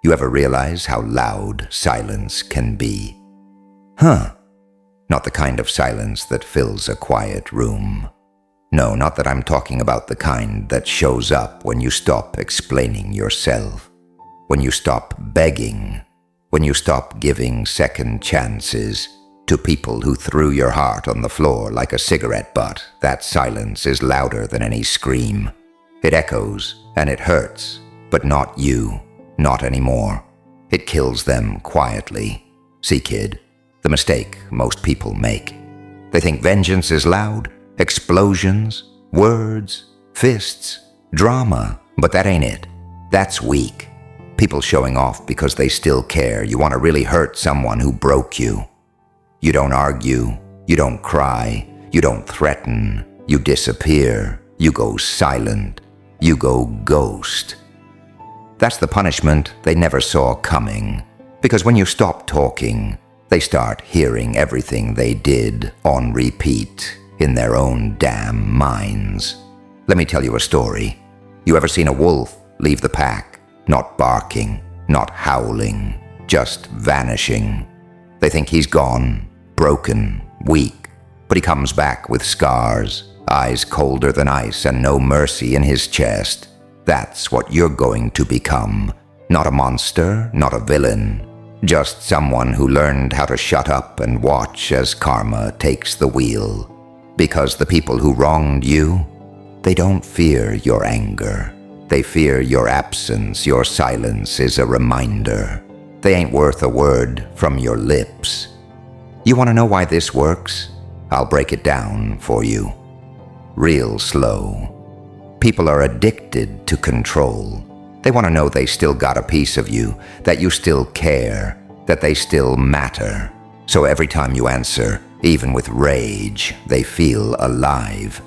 You ever realize how loud silence can be? Huh. Not the kind of silence that fills a quiet room. No, not that I'm talking about the kind that shows up when you stop explaining yourself, when you stop begging, when you stop giving second chances to people who threw your heart on the floor like a cigarette butt. That silence is louder than any scream. It echoes and it hurts, but not you, not anymore. It kills them quietly. See, kid, the mistake most people make. They think vengeance is loud, explosions, words, fists, drama, but that ain't it. That's weak. People showing off because they still care. You want to really hurt someone who broke you. You don't argue, you don't cry, you don't threaten, you disappear, you go silent, you go ghost. That's the punishment they never saw coming, because when you stop talking, they start hearing everything they did on repeat in their own damn minds. Let me tell you a story. You ever seen a wolf leave the pack, not barking, not howling, just vanishing? They think he's gone, broken, weak, but he comes back with scars, eyes colder than ice, and no mercy in his chest. That's what you're going to become. Not a monster, not a villain, just someone who learned how to shut up and watch as karma takes the wheel. Because the people who wronged you, they don't fear your anger. They fear your absence. Your silence is a reminder. They ain't worth a word from your lips. You want to know why this works? I'll break it down for you. Real slow. People are addicted to control. They want to know they still got a piece of you, that you still care, that they still matter. So every time you answer, even with rage, they feel alive.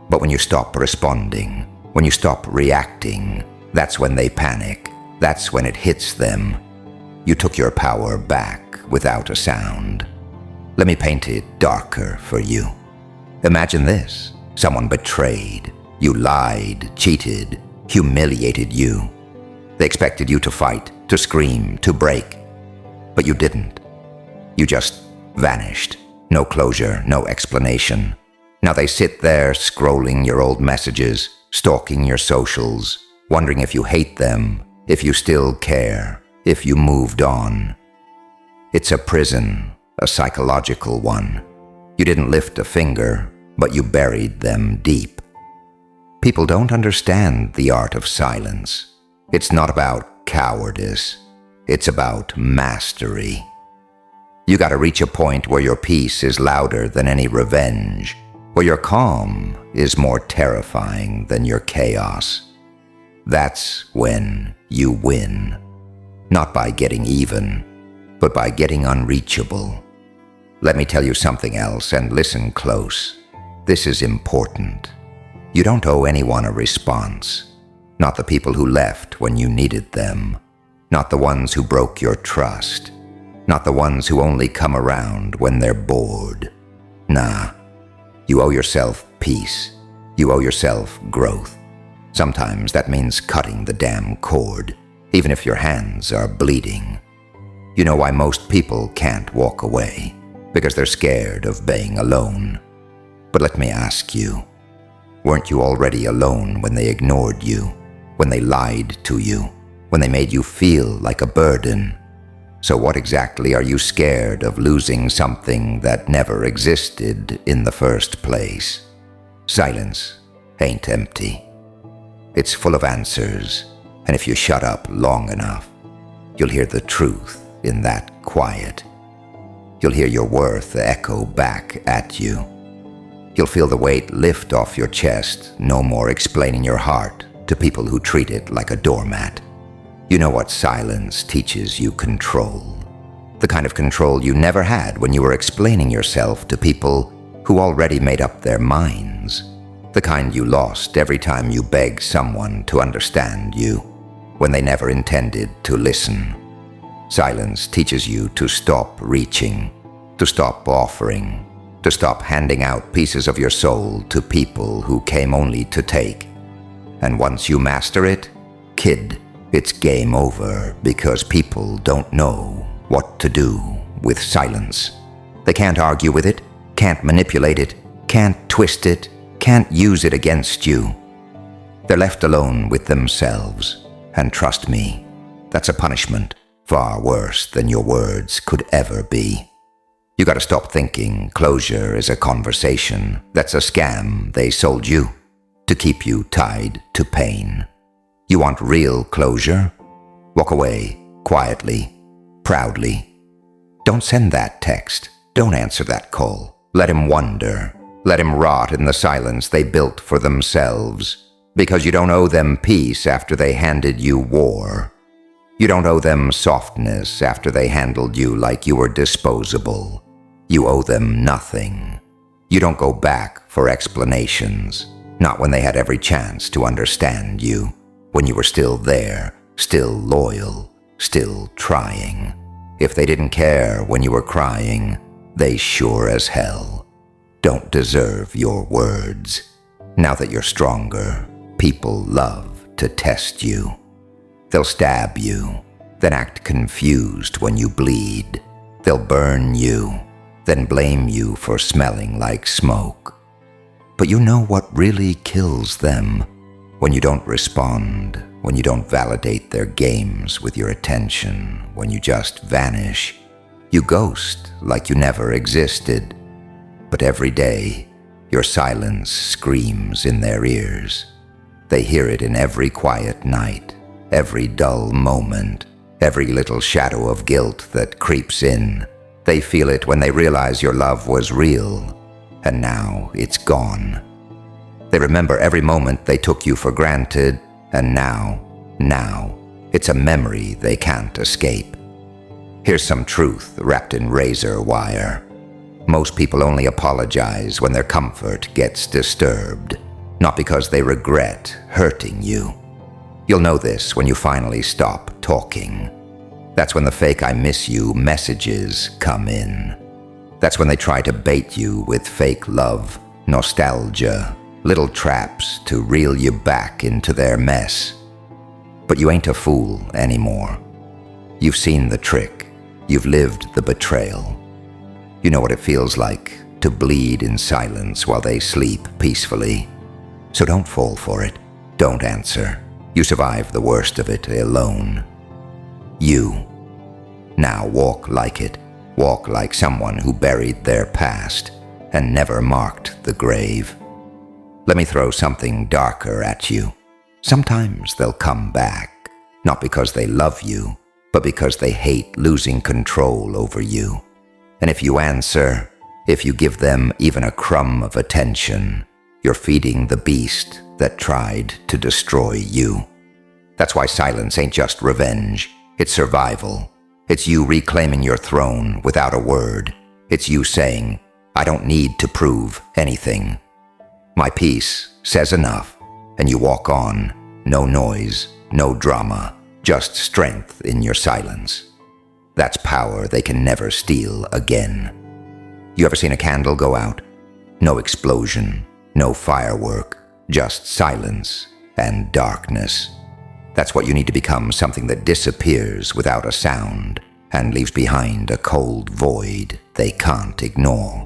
But when you stop responding, when you stop reacting, that's when they panic. That's when it hits them. You took your power back without a sound. Let me paint it darker for you. Imagine this. Someone betrayed. You lied, cheated, humiliated you. They expected you to fight, to scream, to break. But you didn't. You just vanished. No closure, no explanation. Now they sit there scrolling your old messages, stalking your socials, wondering if you hate them, if you still care, if you moved on. It's a prison, a psychological one. You didn't lift a finger, but you buried them deep. People don't understand the art of silence. It's not about cowardice. It's about mastery. You gotta reach a point where your peace is louder than any revenge, where your calm is more terrifying than your chaos. That's when you win. Not by getting even, but by getting unreachable. Let me tell you something else, and listen close. This is important. You don't owe anyone a response. Not the people who left when you needed them. Not the ones who broke your trust. Not the ones who only come around when they're bored. Nah. You owe yourself peace. You owe yourself growth. Sometimes that means cutting the damn cord, even if your hands are bleeding. You know why most people can't walk away? Because they're scared of being alone. But let me ask you, weren't you already alone when they ignored you, when they lied to you, when they made you feel like a burden? So what exactly are you scared of losing something that never existed in the first place? Silence ain't empty. It's full of answers, and if you shut up long enough, you'll hear the truth in that quiet. You'll hear your worth echo back at you. You'll feel the weight lift off your chest, no more explaining your heart to people who treat it like a doormat. You know what silence teaches you? Control. The kind of control you never had when you were explaining yourself to people who already made up their minds. The kind you lost every time you begged someone to understand you, when they never intended to listen. Silence teaches you to stop reaching, to stop offering, to stop handing out pieces of your soul to people who came only to take. And once you master it, kid, It's game over because people don't know what to do with silence. They can't argue with it, can't manipulate it, can't twist it, can't use it against you. They're left alone with themselves, and trust me, that's a punishment far worse than your words could ever be. You gotta stop thinking closure is a conversation. That's a scam they sold you to keep you tied to pain. You want real closure? Walk away, quietly, proudly. Don't send that text. Don't answer that call. Let him wonder. Let him rot in the silence they built for themselves. Because you don't owe them peace after they handed you war. You don't owe them softness after they handled you like you were disposable. You owe them nothing. You don't go back for explanations, not when they had every chance to understand you, when you were still there, still loyal, still trying. If they didn't care when you were crying, they sure as hell don't deserve your words. Now that you're stronger, people love to test you. They'll stab you, then act confused when you bleed. They'll burn you, then blame you for smelling like smoke. But you know what really kills them? When you don't respond, when you don't validate their games with your attention, when you just vanish. You ghost like you never existed. But every day, your silence screams in their ears. They hear it in every quiet night, every dull moment, every little shadow of guilt that creeps in. They feel it when they realize your love was real, and now it's gone. They remember every moment they took you for granted, and now, it's a memory they can't escape. Here's some truth wrapped in razor wire. Most people only apologize when their comfort gets disturbed, not because they regret hurting you. You'll know this when you finally stop talking. That's when the fake "I miss you" messages come in. That's when they try to bait you with fake love, nostalgia, little traps to reel you back into their mess. But you ain't a fool anymore. You've seen the trick. You've lived the betrayal. You know what it feels like to bleed in silence while they sleep peacefully. So don't fall for it. Don't answer. You survive the worst of it alone. You. Now walk like it. Walk like someone who buried their past and never marked the grave. Let me throw something darker at you. Sometimes they'll come back, not because they love you, but because they hate losing control over you. And if you answer, if you give them even a crumb of attention, you're feeding the beast that tried to destroy you. That's why silence ain't just revenge. It's survival. It's you reclaiming your throne without a word. It's you saying, I don't need to prove anything. My peace says enough, and you walk on. No noise, no drama, just strength in your silence. That's power they can never steal again. You ever seen a candle go out? No explosion, no firework, just silence and darkness. That's what you need to become, something that disappears without a sound and leaves behind a cold void they can't ignore.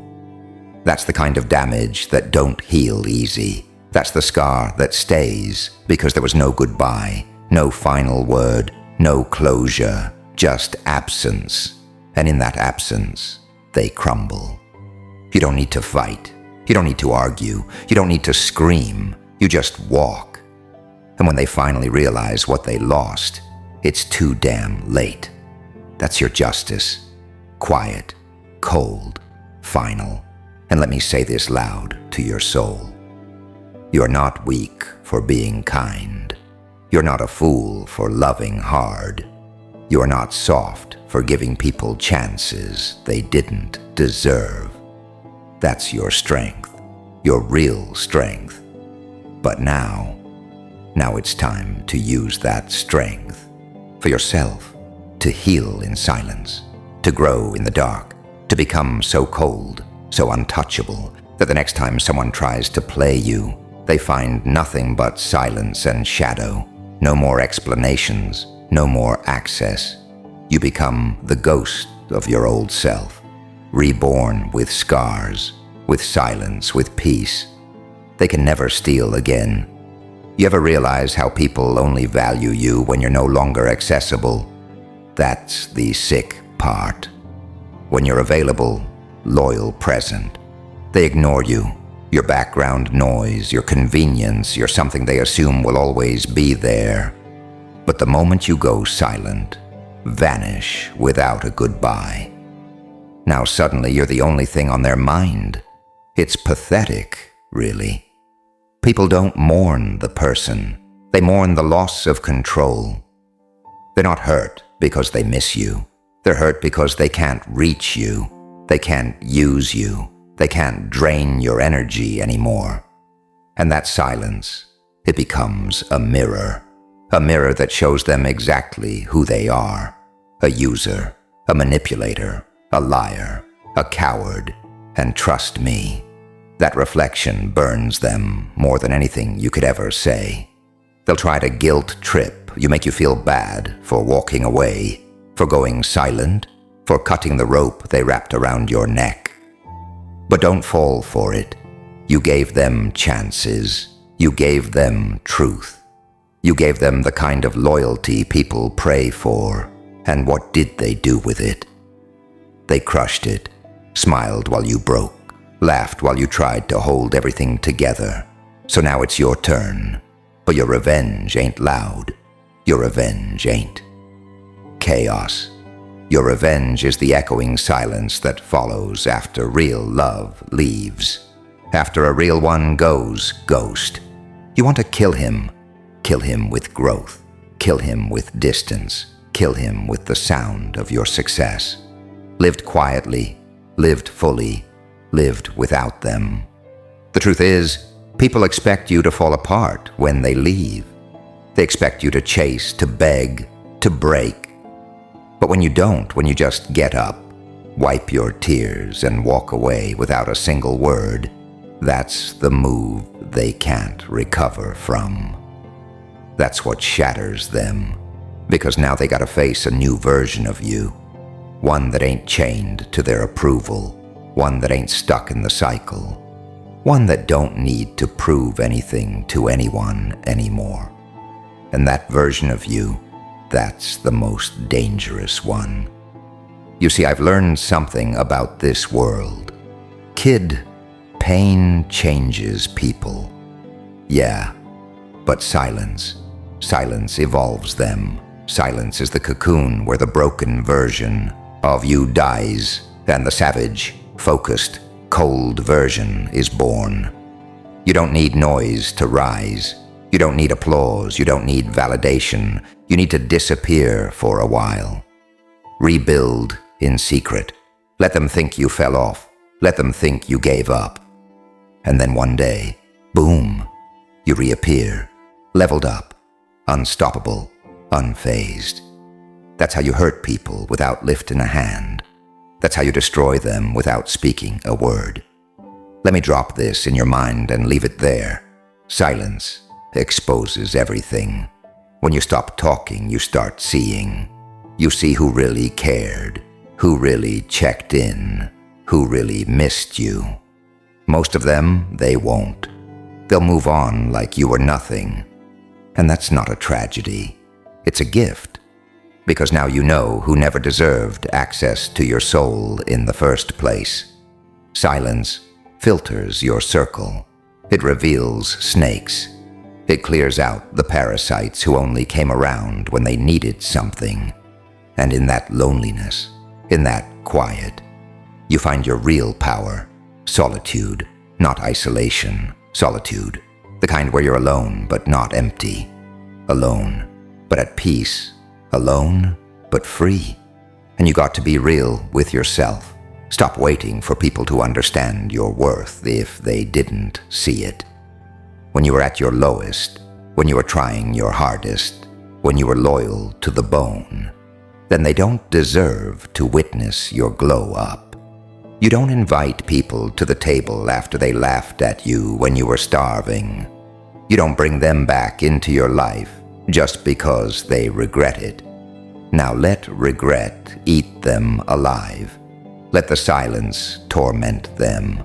That's the kind of damage that don't heal easy. That's the scar that stays because there was no goodbye, no final word, no closure, just absence. And in that absence, they crumble. You don't need to fight. You don't need to argue. You don't need to scream. You just walk. And when they finally realize what they lost, it's too damn late. That's your justice. Quiet, cold, final. And let me say this loud to your soul. You're not weak for being kind. You're not a fool for loving hard. You're not soft for giving people chances they didn't deserve. That's your strength, your real strength. But now it's time to use that strength for yourself, to heal in silence, to grow in the dark, to become so cold, so untouchable, that the next time someone tries to play you, they find nothing but silence and shadow, No more explanations, no more access. You become the ghost of your old self, reborn with scars, with silence, with peace. They can never steal again. You ever realize how people only value you when you're no longer accessible? That's the sick part. When you're available, loyal, present, they ignore you. Your background noise, your convenience, you're something they assume will always be there. But the moment you go silent, vanish without a goodbye, now suddenly you're the only thing on their mind. It's pathetic, really. People don't mourn the person. They mourn the loss of control. They're not hurt because they miss you. They're hurt because they can't reach you. They can't use you. They can't drain your energy anymore. And that silence, it becomes a mirror that shows them exactly who they are. A user, a manipulator, a liar, a coward. And trust me, that reflection burns them more than anything you could ever say. They'll try to guilt trip you, make you feel bad for walking away, for going silent, for cutting the rope they wrapped around your neck. But don't fall for it. You gave them chances. You gave them truth. You gave them the kind of loyalty people pray for. And what did they do with it? They crushed it, smiled while you broke, laughed while you tried to hold everything together. So now it's your turn. But your revenge ain't loud. Your revenge ain't chaos. Your revenge is the echoing silence that follows after real love leaves. After a real one goes ghost. You want to kill him. Kill him with growth. Kill him with distance. Kill him with the sound of your success. Lived quietly, lived fully, lived without them. The truth is, people expect you to fall apart when they leave. They expect you to chase, to beg, to break. But when you don't, when you just get up, wipe your tears and walk away without a single word, that's the move they can't recover from. That's what shatters them, because now they gotta face a new version of you. One that ain't chained to their approval. One that ain't stuck in the cycle. One that don't need to prove anything to anyone anymore. And that version of you, that's the most dangerous one. You see, I've learned something about this world. Kid, pain changes people. Yeah, but silence evolves them. Silence is the cocoon where the broken version of you dies, and the savage, focused, cold version is born. You don't need noise to rise. You don't need applause. You don't need validation. You need to disappear for a while. Rebuild in secret. Let them think you fell off. Let them think you gave up. And then one day, boom, you reappear, leveled up, unstoppable, unfazed. That's how you hurt people without lifting a hand. That's how you destroy them without speaking a word. Let me drop this in your mind and leave it there. Silence exposes everything. When you stop talking, you start seeing. You see who really cared, who really checked in, who really missed you. Most of them, they won't. They'll move on like you were nothing. And that's not a tragedy. It's a gift. Because now you know who never deserved access to your soul in the first place. Silence filters your circle. It reveals snakes. It clears out the parasites who only came around when they needed something. And in that loneliness, in that quiet, you find your real power. Solitude, not isolation. Solitude, the kind where you're alone but not empty. Alone, but at peace. Alone, but free. And you got to be real with yourself. Stop waiting for people to understand your worth if they didn't see it. When you were at your lowest, when you were trying your hardest, when you were loyal to the bone, then they don't deserve to witness your glow up. You don't invite people to the table after they laughed at you when you were starving. You don't bring them back into your life just because they regret it. Now let regret eat them alive. Let the silence torment them.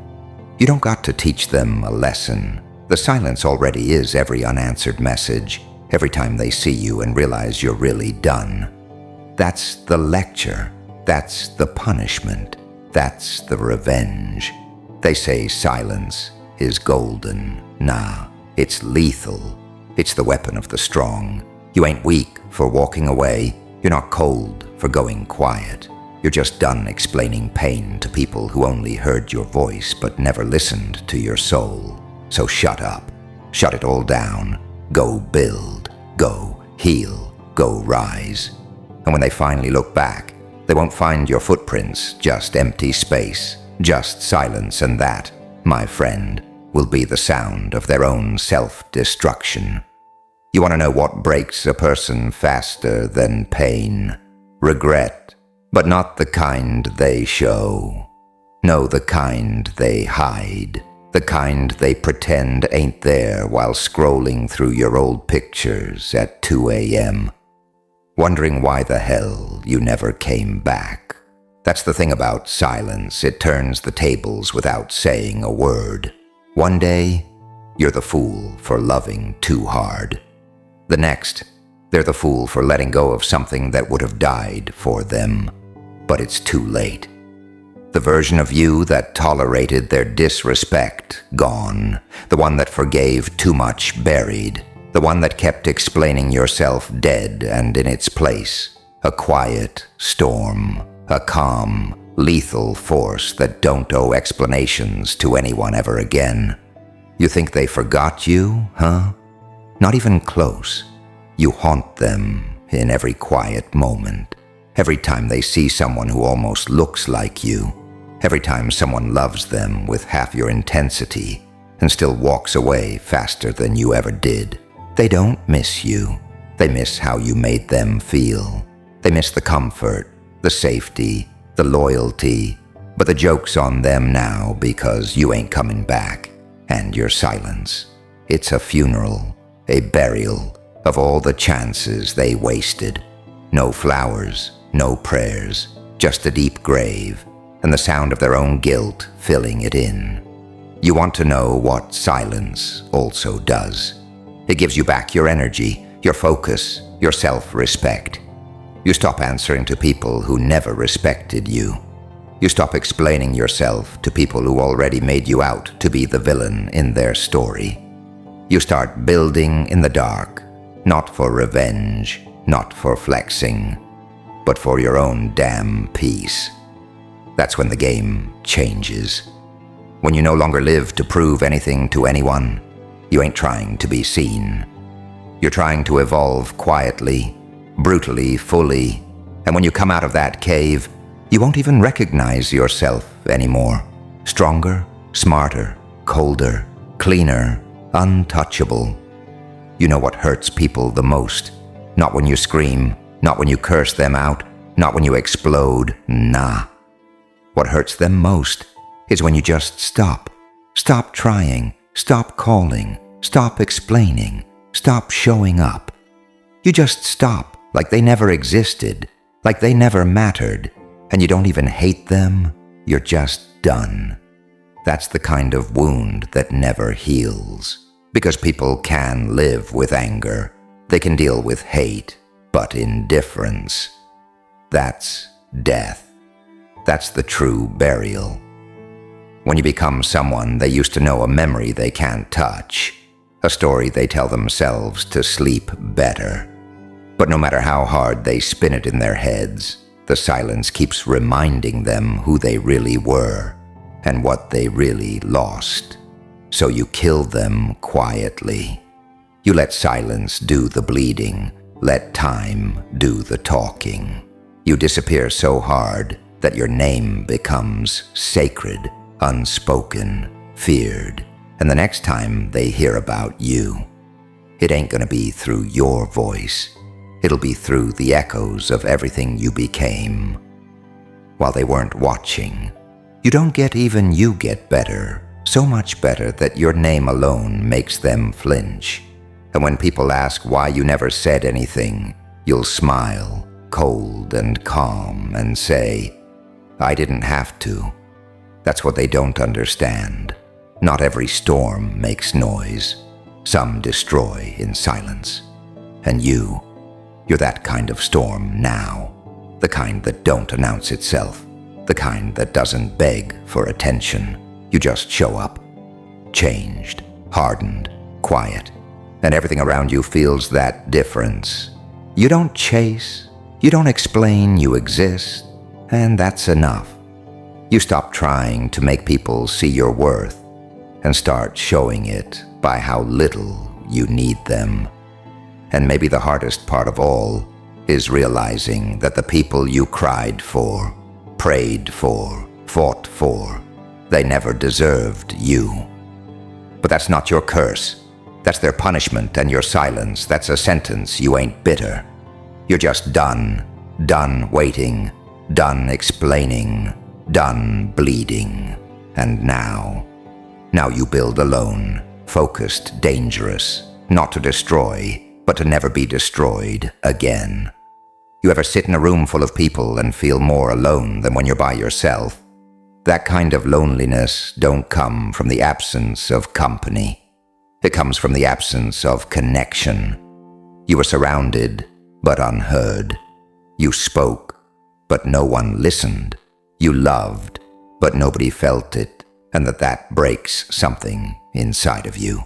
You don't got to teach them a lesson. The silence already is every unanswered message, every time they see you and realize you're really done. That's the lecture. That's the punishment. That's the revenge. They say silence is golden. Nah, it's lethal. It's the weapon of the strong. You ain't weak for walking away. You're not cold for going quiet. You're just done explaining pain to people who only heard your voice but never listened to your soul. So shut up. Shut it all down. Go build. Go heal. Go rise. And when they finally look back, they won't find your footprints, just empty space, just silence, and that, my friend, will be the sound of their own self-destruction. You want to know what breaks a person faster than pain? Regret, but not the kind they show. No, the kind they hide. The kind they pretend ain't there while scrolling through your old pictures at 2 a.m., wondering why the hell you never came back. That's the thing about silence. It turns the tables without saying a word. One day, you're the fool for loving too hard. The next, they're the fool for letting go of something that would have died for them. But it's too late. The version of you that tolerated their disrespect, gone. The one that forgave too much, buried. The one that kept explaining yourself, dead, and in its place, a quiet storm, a calm, lethal force that don't owe explanations to anyone ever again. You think they forgot you, huh? Not even close. You haunt them in every quiet moment. Every time they see someone who almost looks like you. Every time someone loves them with half your intensity and still walks away faster than you ever did. They don't miss you. They miss how you made them feel. They miss the comfort, the safety, the loyalty. But the joke's on them now because you ain't coming back. And your silence. It's a funeral, a burial of all the chances they wasted. No flowers, no prayers, just a deep grave, and the sound of their own guilt filling it in. You want to know what silence also does. It gives you back your energy, your focus, your self-respect. You stop answering to people who never respected you. You stop explaining yourself to people who already made you out to be the villain in their story. You start building in the dark, not for revenge, not for flexing, but for your own damn peace. That's when the game changes. When you no longer live to prove anything to anyone, you ain't trying to be seen. You're trying to evolve quietly, brutally, fully, and when you come out of that cave, you won't even recognize yourself anymore. Stronger, smarter, colder, cleaner, untouchable. You know what hurts people the most. Not when you scream, not when you curse them out, not when you explode, nah. What hurts them most is when you just stop. Stop trying, stop calling, stop explaining, stop showing up. You just stop, like they never existed, like they never mattered, and you don't even hate them, you're just done. That's the kind of wound that never heals. Because people can live with anger, they can deal with hate, but indifference. That's death. That's the true burial. When you become someone they used to know, a memory they can't touch, a story they tell themselves to sleep better. But no matter how hard they spin it in their heads, the silence keeps reminding them who they really were and what they really lost. So you kill them quietly. You let silence do the bleeding, let time do the talking. You disappear so hard that your name becomes sacred, unspoken, feared, and the next time they hear about you, it ain't gonna be through your voice. It'll be through the echoes of everything you became. While they weren't watching, you don't get even you get better, so much better that your name alone makes them flinch. And when people ask why you never said anything, you'll smile, cold and calm, and say, "I didn't have to." That's what they don't understand. Not every storm makes noise. Some destroy in silence. And you're that kind of storm now. The kind that don't announce itself. The kind that doesn't beg for attention. You just show up. Changed, hardened, quiet. And everything around you feels that difference. You don't chase. You don't explain you exist. And that's enough. You stop trying to make people see your worth and start showing it by how little you need them. And maybe the hardest part of all is realizing that the people you cried for, prayed for, fought for, they never deserved you. But that's not your curse. That's their punishment, and your silence, that's a sentence you ain't bitter. You're just done waiting, done explaining, done bleeding. And now you build alone, focused, dangerous, not to destroy, but to never be destroyed again. You ever sit in a room full of people and feel more alone than when you're by yourself? That kind of loneliness don't come from the absence of company. It comes from the absence of connection. You were surrounded, but unheard. You spoke, but no one listened. You loved, but nobody felt it, and that breaks something inside of you.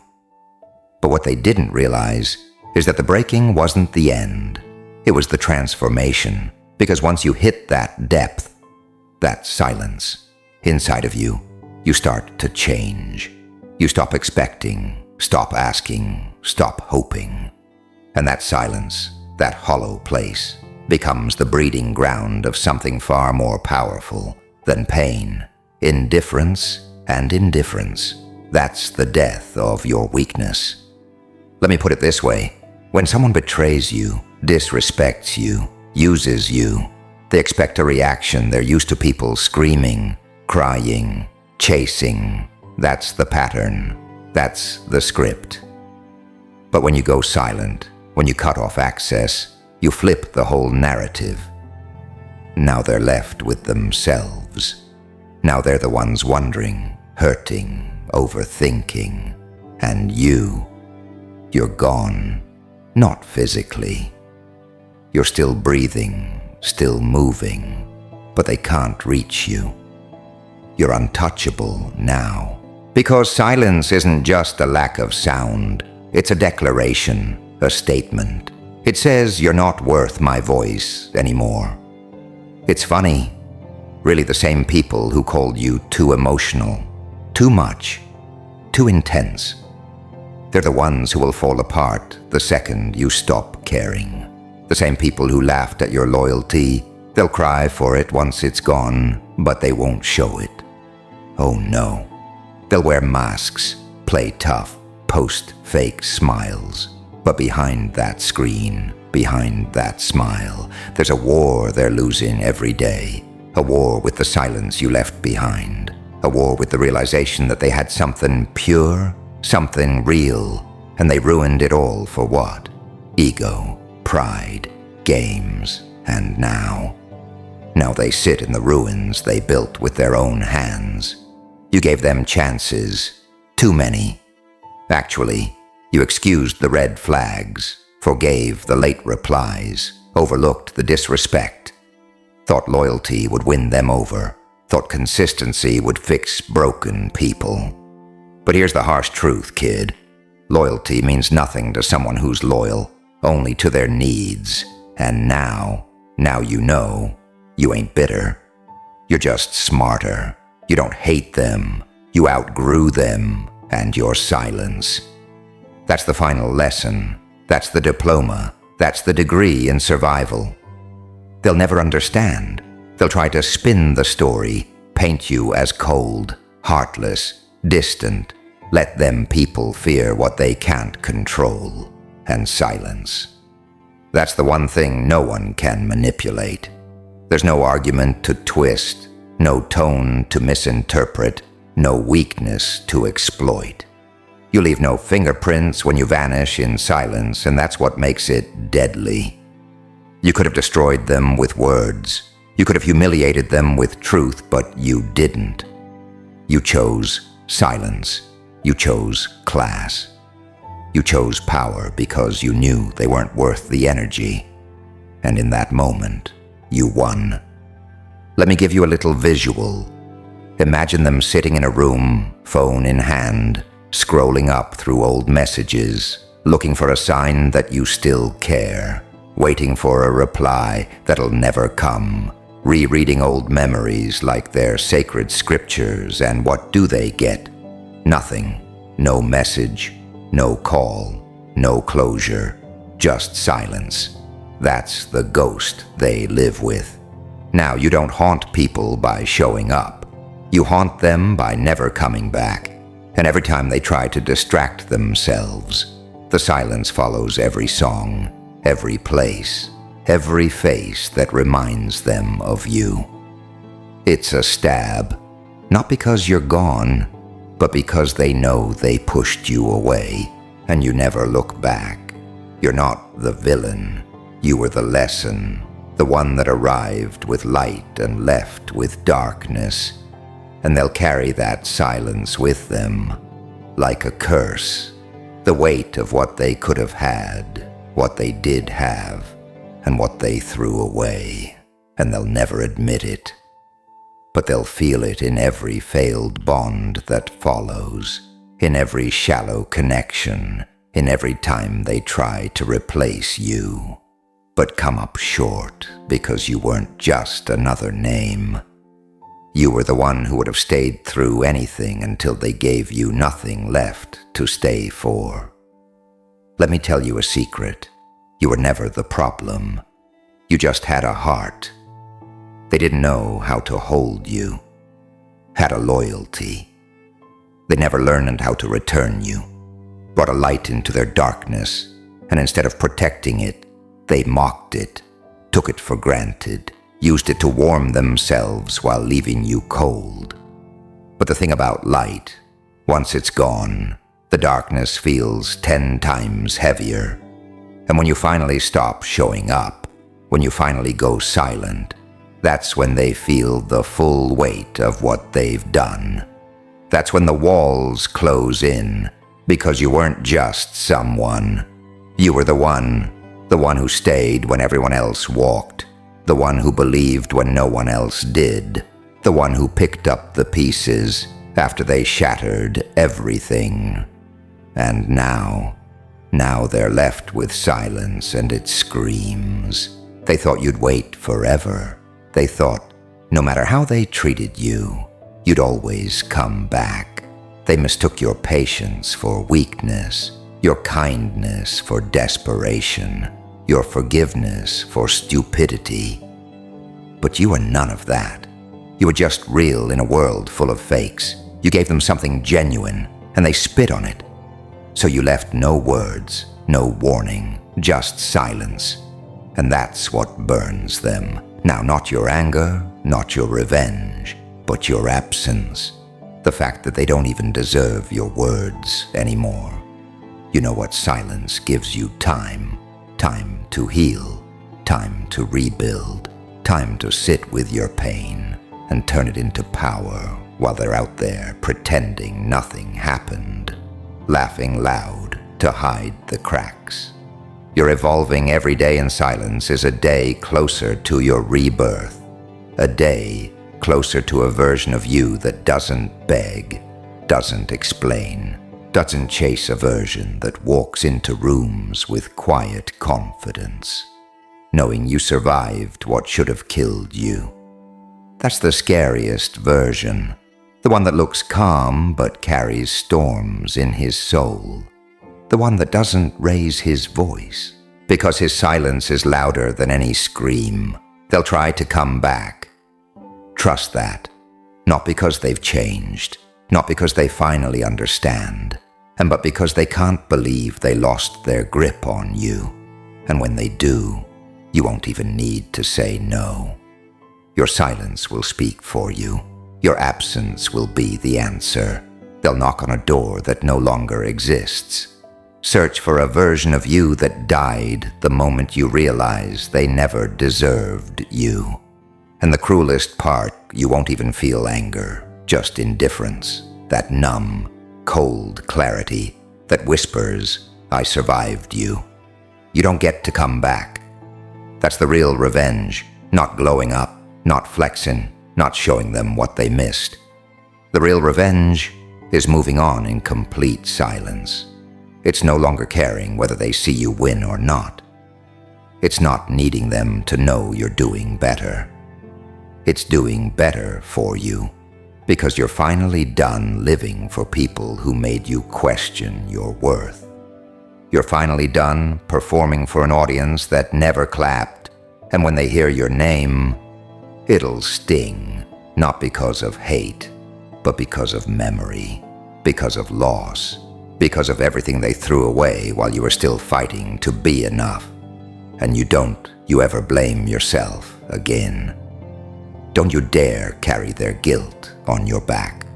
But what they didn't realize is that the breaking wasn't the end. It was the transformation, because once you hit that depth, that silence, inside of you, you start to change. You stop expecting, stop asking, stop hoping. And that silence, that hollow place, becomes the breeding ground of something far more powerful than pain, indifference, and indifference. That's the death of your weakness. Let me put it this way. When someone betrays you, disrespects you, uses you, they expect a reaction. They're used to people screaming, crying, chasing. That's the pattern. That's the script. But when you go silent, when you cut off access, you flip the whole narrative. Now they're left with themselves. Now they're the ones wondering, hurting, overthinking. And you're gone. Not physically. You're still breathing, still moving, but they can't reach you. You're untouchable now. Because silence isn't just a lack of sound. It's a declaration, a statement. It says you're not worth my voice anymore. It's funny. Really the same people who called you too emotional, too much, too intense. They're the ones who will fall apart the second you stop caring. The same people who laughed at your loyalty, they'll cry for it once it's gone, but they won't show it. Oh no. They'll wear masks, play tough, post fake smiles. But behind that screen, behind that smile, there's a war they're losing every day. A war with the silence you left behind. A war with the realization that they had something pure, something real, and they ruined it all for what? Ego, pride, games, and now they sit in the ruins they built with their own hands. You gave them chances, too many. Actually, you excused the red flags, forgave the late replies, overlooked the disrespect, thought loyalty would win them over, thought consistency would fix broken people. But here's the harsh truth, kid. Loyalty means nothing to someone who's loyal, only to their needs. And now you know, you ain't bitter. You're just smarter. You don't hate them. You outgrew them and your silence. That's the final lesson. That's the diploma. That's the degree in survival. They'll never understand. They'll try to spin the story, paint you as cold, heartless, distant. Let them people fear what they can't control, and silence. That's the one thing no one can manipulate. There's no argument to twist, no tone to misinterpret, no weakness to exploit. You leave no fingerprints when you vanish in silence, and that's what makes it deadly. You could have destroyed them with words. You could have humiliated them with truth, but you didn't. You chose silence. You chose class. You chose power because you knew they weren't worth the energy. And in that moment, you won. Let me give you a little visual. Imagine them sitting in a room, phone in hand, scrolling up through old messages, looking for a sign that you still care, waiting for a reply that'll never come, rereading old memories like they're sacred scriptures, and what do they get? Nothing. No message, no call, no closure, just silence. That's the ghost they live with. Now, you don't haunt people by showing up. You haunt them by never coming back. And every time they try to distract themselves, the silence follows every song, every place, every face that reminds them of you. It's a stab, not because you're gone, but because they know they pushed you away, and you never look back. You're not the villain. You were the lesson, the one that arrived with light and left with darkness. And they'll carry that silence with them, like a curse, the weight of what they could have had, what they did have, and what they threw away, and they'll never admit it. But they'll feel it in every failed bond that follows, in every shallow connection, in every time they try to replace you, but come up short because you weren't just another name. You were the one who would have stayed through anything until they gave you nothing left to stay for. Let me tell you a secret. You were never the problem. You just had a heart. They didn't know how to hold you. Had a loyalty. They never learned how to return you. Brought a light into their darkness, and instead of protecting it, they mocked it, took it for granted, used it to warm themselves while leaving you cold. But the thing about light, once it's gone, the darkness feels 10 times heavier. And when you finally stop showing up, when you finally go silent, that's when they feel the full weight of what they've done. That's when the walls close in, because you weren't just someone. You were the one who stayed when everyone else walked, the one who believed when no one else did, the one who picked up the pieces after they shattered everything. And now they're left with silence, and it screams. They thought you'd wait forever. They thought, no matter how they treated you, you'd always come back. They mistook your patience for weakness, your kindness for desperation, your forgiveness for stupidity. But you were none of that. You were just real in a world full of fakes. You gave them something genuine, and they spit on it. So you left no words, no warning, just silence. And that's what burns them. Now, not your anger, not your revenge, but your absence. The fact that they don't even deserve your words anymore. You know what silence gives you? Time. Time to heal. Time to rebuild. Time to sit with your pain and turn it into power while they're out there pretending nothing happened, laughing loud to hide the cracks. Your evolving every day in silence is a day closer to your rebirth, a day closer to a version of you that doesn't beg, doesn't explain, doesn't chase aversion, that walks into rooms with quiet confidence, knowing you survived what should have killed you. That's the scariest version, the one that looks calm but carries storms in his soul, the one that doesn't raise his voice, because his silence is louder than any scream. They'll try to come back. Trust that, not because they've changed, not because they finally understand, but because they can't believe they lost their grip on you. And when they do, you won't even need to say no. Your silence will speak for you. Your absence will be the answer. They'll knock on a door that no longer exists. Search for a version of you that died the moment you realize they never deserved you. And the cruelest part, you won't even feel anger, just indifference, that numb, cold clarity that whispers, "I survived you." You don't get to come back. That's the real revenge, not glowing up, not flexing, not showing them what they missed. The real revenge is moving on in complete silence. It's no longer caring whether they see you win or not. It's not needing them to know you're doing better. It's doing better for you because you're finally done living for people who made you question your worth. You're finally done performing for an audience that never clapped, and when they hear your name, it'll sting, not because of hate, but because of memory, because of loss, because of everything they threw away while you were still fighting to be enough. And don't you ever blame yourself again. Don't you dare carry their guilt on your back.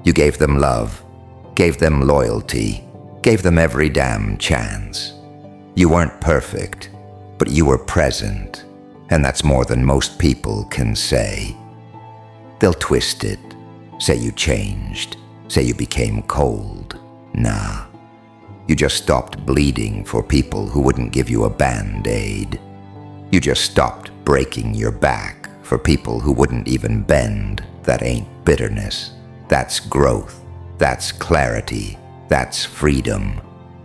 You gave them love, gave them loyalty, gave them every damn chance. You weren't perfect, but you were present, and that's more than most people can say. They'll twist it, say you changed, say you became cold. Nah. You just stopped bleeding for people who wouldn't give you a Band-Aid. You just stopped breaking your back for people who wouldn't even bend. That ain't bitterness. That's growth. That's clarity. That's freedom.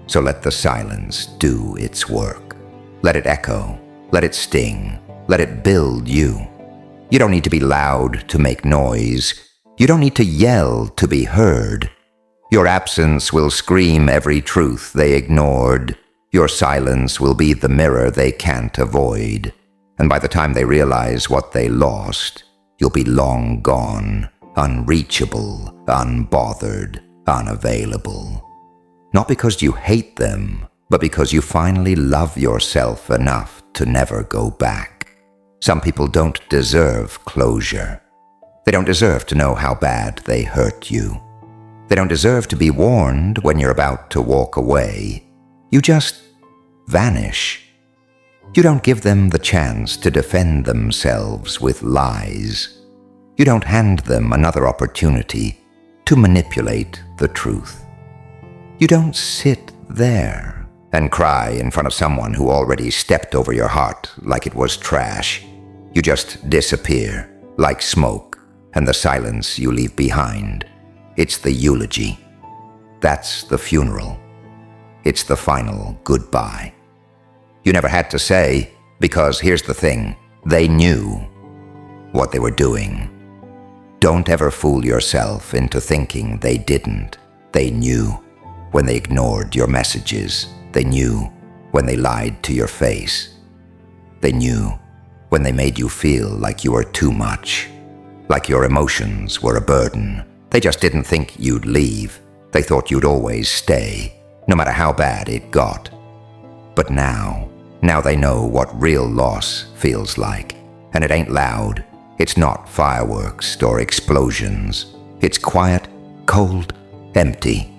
So let the silence do its work. Let it echo. Let it sting. Let it build you. You don't need to be loud to make noise. You don't need to yell to be heard. Your absence will scream every truth they ignored. Your silence will be the mirror they can't avoid. And by the time they realize what they lost, you'll be long gone, unreachable, unbothered, unavailable. Not because you hate them, but because you finally love yourself enough to never go back. Some people don't deserve closure. They don't deserve to know how bad they hurt you. They don't deserve to be warned when you're about to walk away. You just vanish. You don't give them the chance to defend themselves with lies. You don't hand them another opportunity to manipulate the truth. You don't sit there and cry in front of someone who already stepped over your heart like it was trash. You just disappear like smoke, and the silence you leave behind. It's the eulogy. That's the funeral. It's the final goodbye. You never had to say, because here's the thing, they knew what they were doing. Don't ever fool yourself into thinking they didn't. They knew when they ignored your messages. They knew when they lied to your face. They knew when they made you feel like you were too much, like your emotions were a burden. They just didn't think you'd leave. They thought you'd always stay, no matter how bad it got. But now they know what real loss feels like. And it ain't loud. It's not fireworks or explosions. It's quiet, cold, empty.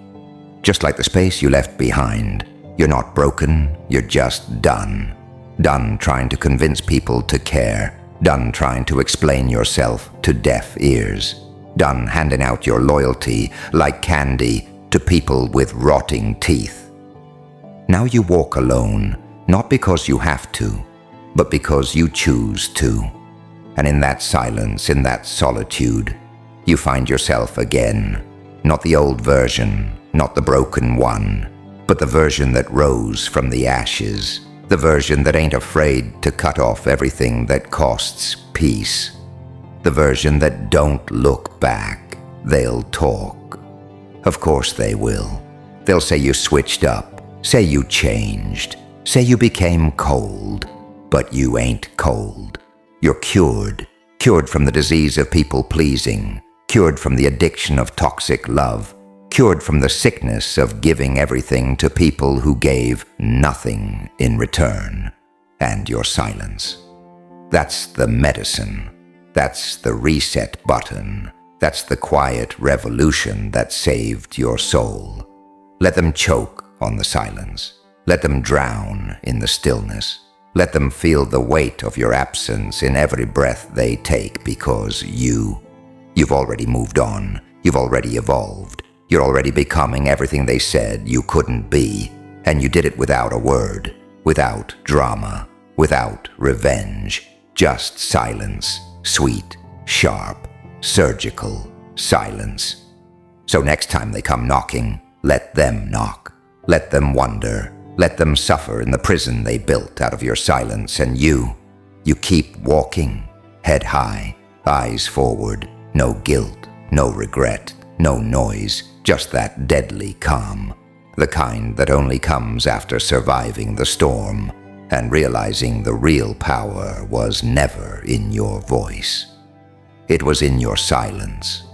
Just like the space you left behind. You're not broken, you're just done. Done trying to convince people to care. Done trying to explain yourself to deaf ears. Done handing out your loyalty like candy to people with rotting teeth. Now you walk alone, not because you have to, but because you choose to. And in that silence, in that solitude, you find yourself again. Not the old version, not the broken one, but the version that rose from the ashes. The version that ain't afraid to cut off everything that costs peace. The version that don't look back. They'll talk. Of course they will. They'll say you switched up, say you changed, say you became cold. But you ain't cold. You're cured. Cured from the disease of people-pleasing. Cured from the addiction of toxic love. Cured from the sickness of giving everything to people who gave nothing in return. And your silence. That's the medicine. That's the reset button. That's the quiet revolution that saved your soul. Let them choke on the silence. Let them drown in the stillness. Let them feel the weight of your absence in every breath they take, because you've already moved on. You've already evolved. You're already becoming everything they said you couldn't be. And you did it without a word, without drama, without revenge. Just silence, sweet, sharp, surgical silence. So next time they come knocking, let them knock. Let them wonder. Let them suffer in the prison they built out of your silence. And you keep walking, head high, eyes forward. No guilt, no regret, no noise, just that deadly calm. The kind that only comes after surviving the storm and realizing the real power was never in your voice. It was in your silence.